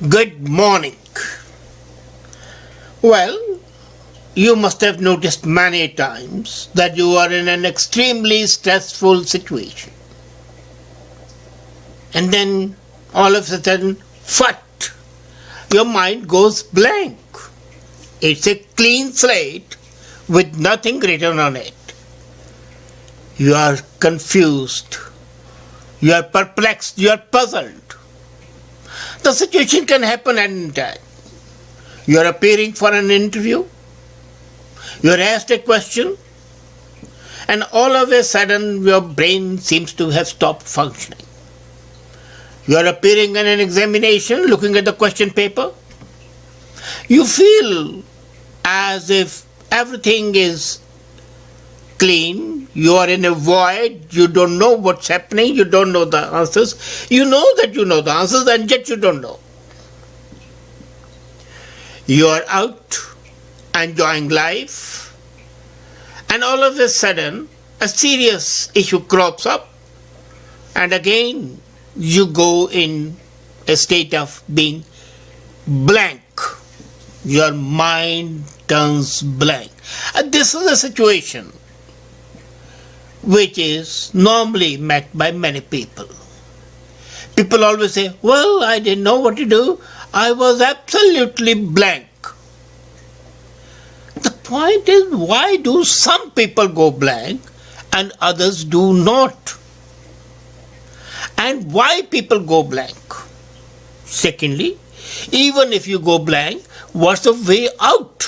Good morning. Well, you must have noticed many times that you are in an extremely stressful situation. And then all of a sudden, what? Your mind goes blank. It's a clean slate with nothing written on it. You are confused. You are perplexed. You are puzzled. The situation can happen at any time. You are appearing for an interview. You are asked a question. And all of a sudden your brain seems to have stopped functioning. You are appearing in an examination, looking at the question paper. You feel as if everything is clean. You are in a void. You don't know what's happening. You don't know the answers. You know that you know the answers and yet you don't know. You are out enjoying life and all of a sudden a serious issue crops up and again you go in a state of being blank. Your mind turns blank. And this is a situation which is normally met by many people. People always say, well, I didn't know what to do. I was absolutely blank. The point is, why do some people go blank and others do not? And why people go blank? Secondly, even if you go blank, what's the way out?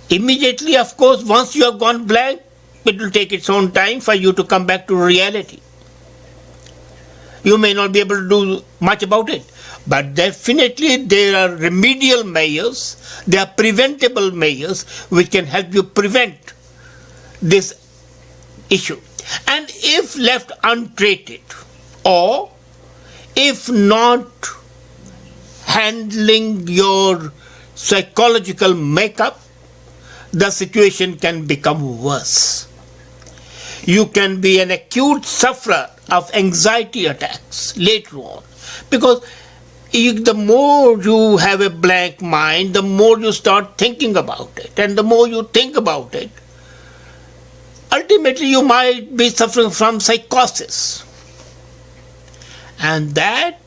Immediately, of course, once you have gone blank, it will take its own time for you to come back to reality. You may not be able to do much about it, but definitely there are remedial measures, there are preventable measures which can help you prevent this issue. And if left untreated or if not handling your psychological makeup, the situation can become worse. You can be an acute sufferer of anxiety attacks later on, because the more you have a blank mind, the more you start thinking about it, and the more you think about it, ultimately you might be suffering from psychosis. And that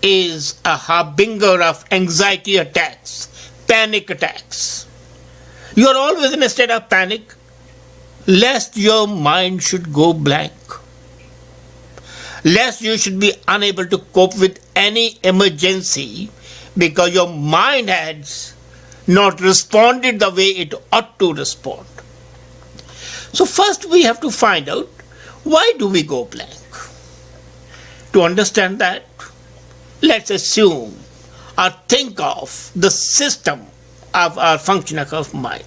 is a harbinger of anxiety attacks, panic attacks. You are always in a state of panic, lest your mind should go blank, lest you should be unable to cope with any emergency because your mind has not responded the way it ought to respond. So first we have to find out, why do we go blank? To understand that, let's assume or think of the system of our functioning of mind.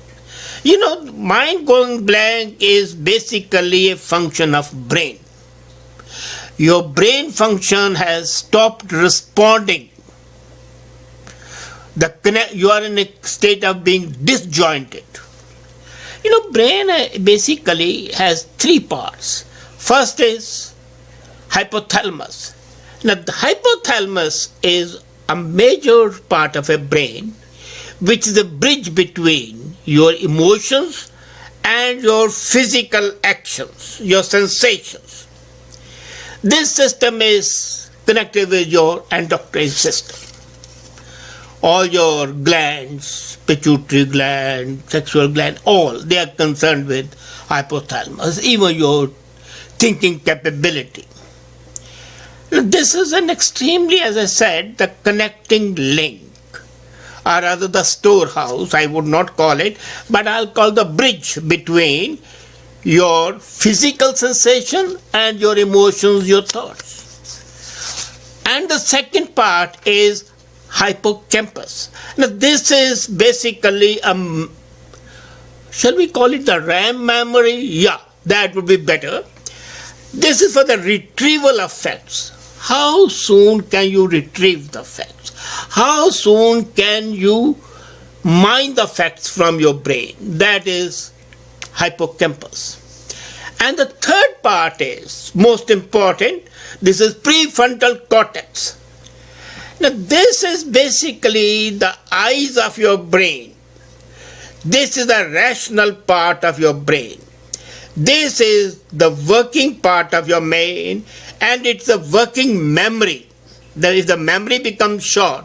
You know, mind going blank is basically a function of brain. Your brain function has stopped responding. You are in a state of being disjointed. You know, brain basically has three parts. First is hypothalamus. Now, the hypothalamus is a major part of a brain which is a bridge between your emotions and your physical actions, your sensations. This system is connected with your endocrine system. All your glands, pituitary gland, sexual gland, all, they are concerned with hypothalamus, even your thinking capability. This is an extremely, as I said, the connecting link, or rather the storehouse, I would not call it, but I'll call the bridge between your physical sensation and your emotions, your thoughts. And the second part is Hypocampus. Now this is basically shall we call it the RAM memory? Yeah, that would be better. This is for the retrieval of facts. How soon can you retrieve the facts? How soon can you mine the facts from your brain? That is hippocampus. And the third part is most important. This is prefrontal cortex. Now, this is basically the eyes of your brain. This is the rational part of your brain. This is the working part of your brain, and it's a working memory. That if the memory becomes short,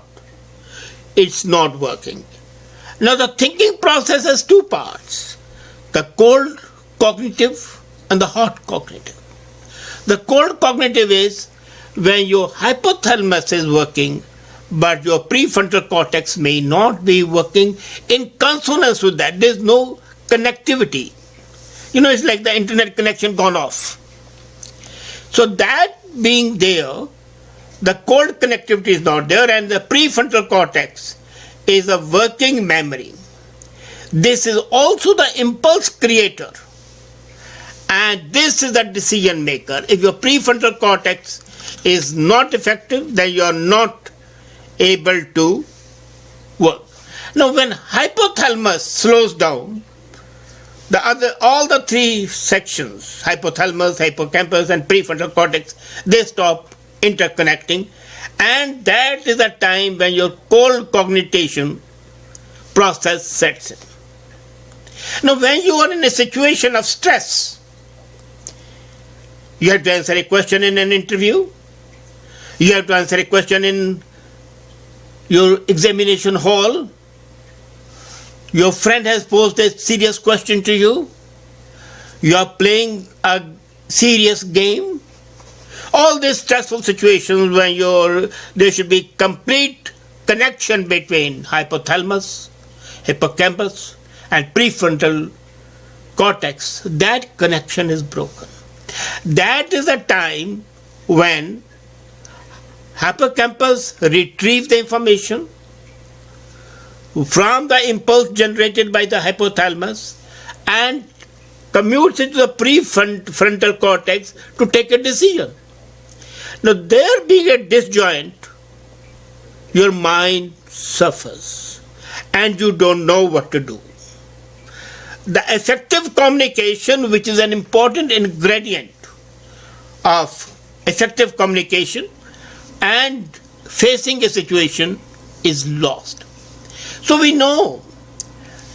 it's not working. Now, the thinking process has two parts, the cold cognitive and the hot cognitive. The cold cognitive is when your hypothalamus is working, but your prefrontal cortex may not be working in consonance with that. There's no connectivity. It's like the internet connection gone off. So that being there, the cold connectivity is not there, and the prefrontal cortex is a working memory. This is also the impulse creator, and this is the decision maker. If your prefrontal cortex is not effective, then you are not able to work. Now, when hypothalamus slows down, all the three sections, hypothalamus, hippocampus, and prefrontal cortex, they stop interconnecting, and that is the time when your cold cognition process sets in. Now, when you are in a situation of stress, you have to answer a question in an interview, you have to answer a question in your examination hall, your friend has posed a serious question to you, you are playing a serious game. All these stressful situations when there should be complete connection between hypothalamus, hippocampus, and prefrontal cortex, that connection is broken. That is the time when hippocampus retrieves the information from the impulse generated by the hypothalamus and commutes it to the prefrontal cortex to take a decision. Now, there being a disjoint, your mind suffers and you don't know what to do. The effective communication, which is an important ingredient of effective communication and facing a situation, is lost. So we know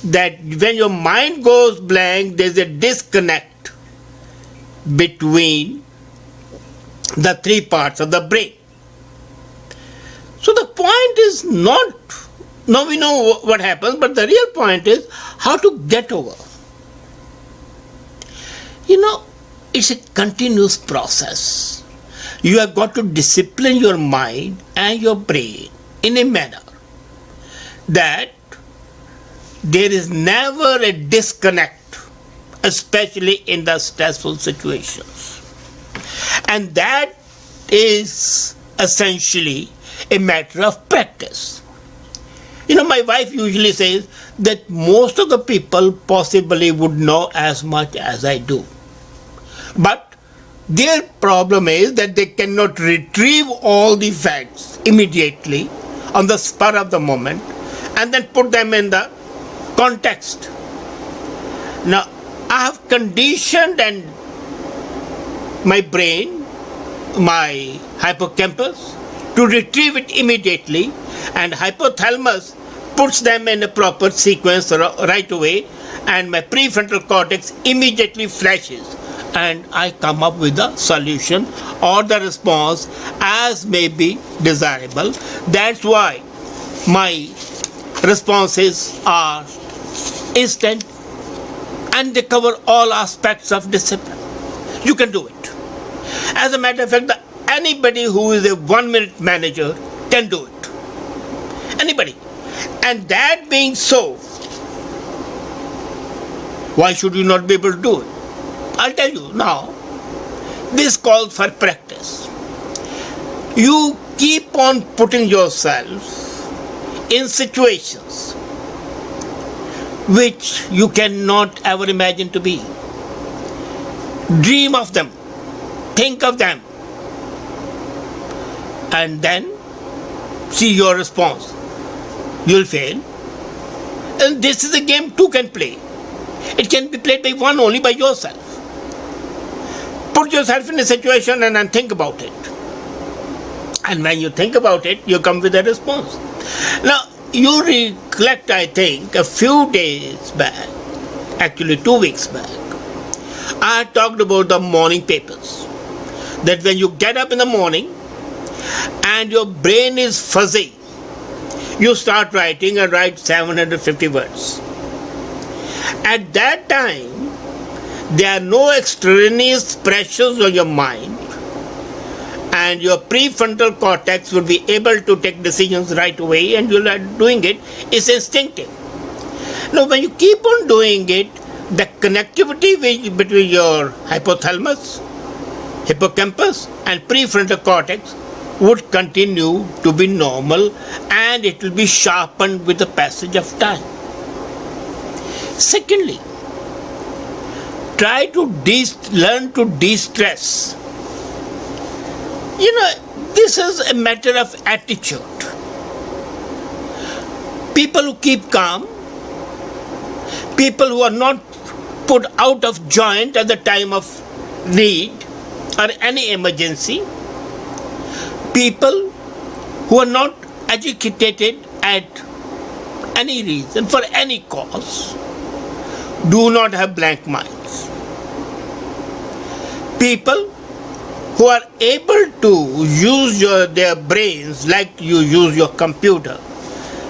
that when your mind goes blank, there's a disconnect between the three parts of the brain. So the point is not, now we know what happens, but the real point is how to get over. It's a continuous process. You have got to discipline your mind and your brain in a manner that there is never a disconnect, especially in the stressful situations. And that is essentially a matter of practice. My wife usually says that most of the people possibly would know as much as I do. But their problem is that they cannot retrieve all the facts immediately on the spur of the moment and then put them in the context. Now, I have conditioned my brain, my hippocampus, to retrieve it immediately, and hypothalamus puts them in a proper sequence right away, and my prefrontal cortex immediately flashes, and I come up with the solution or the response as may be desirable. That's why my responses are instant and they cover all aspects of discipline. You can do it. As a matter of fact, anybody who is a 1-minute manager can do it. Anybody. And that being so, why should you not be able to do it? I'll tell you now. This calls for practice. You keep on putting yourself in situations which you cannot ever imagine to be. Dream of them. Think of them. And then see your response. You'll fail. And this is a game two can play. It can be played by one only, by yourself. Put yourself in a situation and then think about it. And when you think about it, you come with a response. Now, you recollect, I think, a few days back, actually 2 weeks back, I talked about the morning papers. That when you get up in the morning and your brain is fuzzy, you start writing and write 750 words. At that time, there are no extraneous pressures on your mind, and your prefrontal cortex will be able to take decisions right away, and you'll start doing it. It's instinctive. Now, when you keep on doing it, the connectivity between your hypothalamus, hippocampus, and prefrontal cortex would continue to be normal, and it will be sharpened with the passage of time. Secondly, try to learn to de-stress. This is a matter of attitude. People who keep calm, people who are not put out of joint at the time of need or any emergency, people who are not agitated at any reason, for any cause, do not have blank minds. People who are able to use their brains like you use your computer,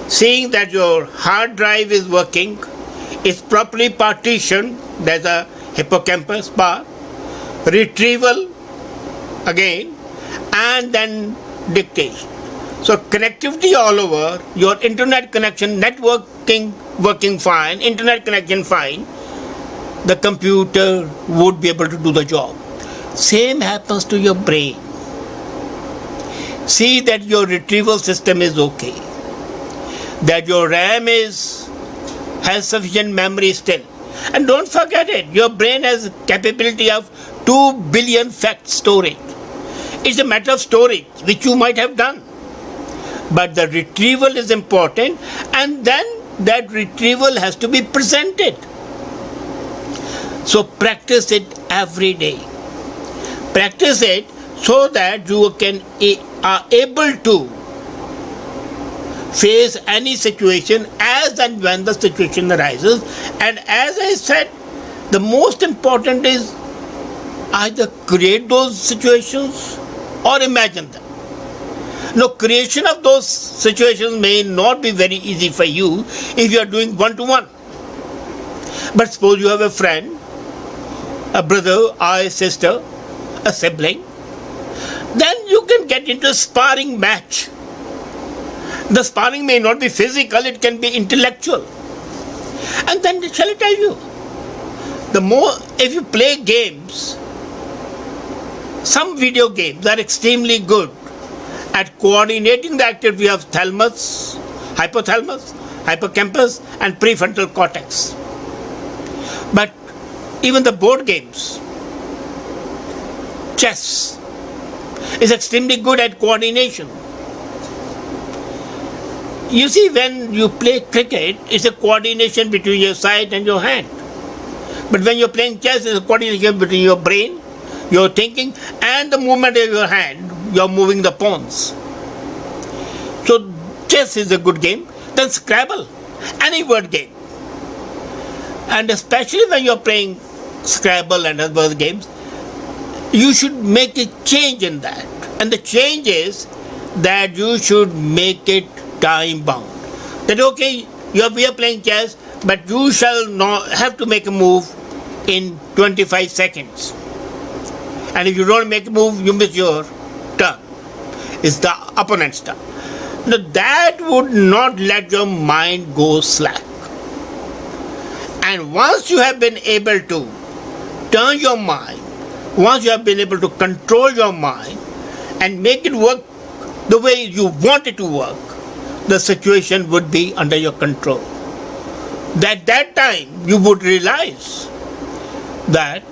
seeing that your hard drive is working, is properly partitioned, there's a hippocampus part, retrieval again, and then dictation. So connectivity all over, your internet connection, networking working fine, internet connection fine, the computer would be able to do the job. Same happens to your brain. See that your retrieval system is okay, that your RAM has sufficient memory still. And don't forget it, your brain has capability of 2 billion fact storage. It's a matter of storage, which you might have done. But the retrieval is important, and then that retrieval has to be presented. So practice it every day. Practice it so that you are able to face any situation as and when the situation arises. And as I said, the most important is either create those situations or imagine them. Now, creation of those situations may not be very easy for you if you are doing one-to-one. But suppose you have a friend, a brother or a sister, a sibling, then you can get into a sparring match. The sparring may not be physical, it can be intellectual. And then shall I tell you, if you play games, some video games are extremely good at coordinating the activity of thalamus, hypothalamus, hippocampus, and prefrontal cortex. But even the board games, chess, is extremely good at coordination. You see, when you play cricket, it's a coordination between your side and your hand. But when you're playing chess, it's a coordination between your brain, your thinking, and the movement of your hand. You're moving the pawns. So chess is a good game. Then Scrabble, any word game. And especially when you're playing Scrabble and other games, you should make a change in that. And the change is that you should make it time bound. That okay, we are playing chess, but you shall not have to make a move in 25 seconds. And if you don't make a move, you miss your turn. It's the opponent's turn. Now that would not let your mind go slack. And once you have been able to turn your mind, once you have been able to control your mind and make it work the way you want it to work, the situation would be under your control. At that time, you would realize that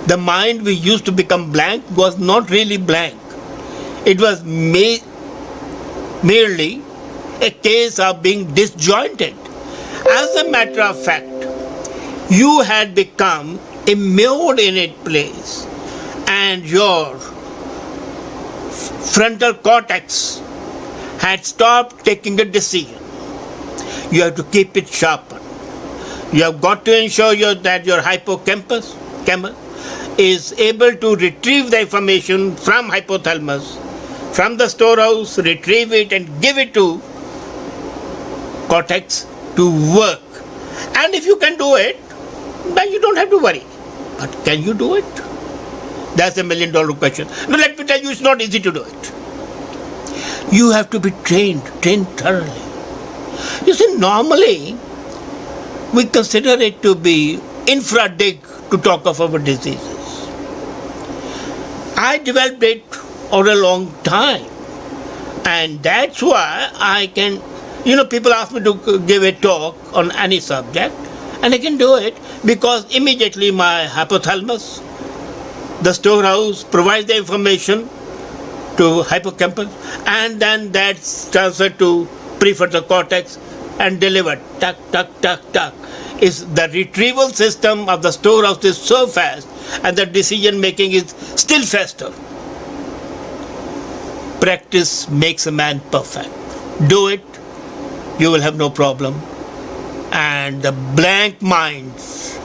the mind we used to become blank was not really blank. It was merely a case of being disjointed. As a matter of fact, you had become immured in its place, and your frontal cortex had stopped taking a decision. You have to keep it sharpened. You have got to ensure that your hippocampus is able to retrieve the information from hypothalamus, from the storehouse, retrieve it and give it to cortex to work. And if you can do it, then you don't have to worry. But can you do it? That's $1 million question. Now let me tell you, it's not easy to do it. You have to be trained thoroughly. You see, normally we consider it to be infra-dig to talk of our diseases. I developed it over a long time, and that's why I can, people ask me to give a talk on any subject, and I can do it because immediately my hypothalamus, the storehouse, provides the information to hippocampus, and then that's transferred to prefrontal cortex and delivered. Tuck, tuck, tuck, tuck. Is the retrieval system of the storehouse is so fast, and the decision making is still faster. Practice makes a man perfect. Do it, you will have no problem. And the blank minds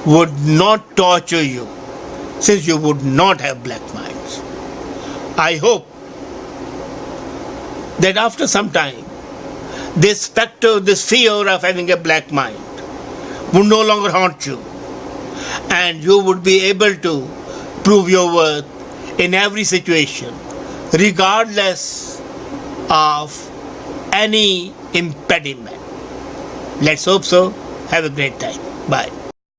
would not torture you, since you would not have blank minds. I hope that after some time, this specter, this fear of having a black mind would no longer haunt you, and you would be able to prove your worth in every situation, regardless of any impediment. Let's hope so. Have a great time. Bye.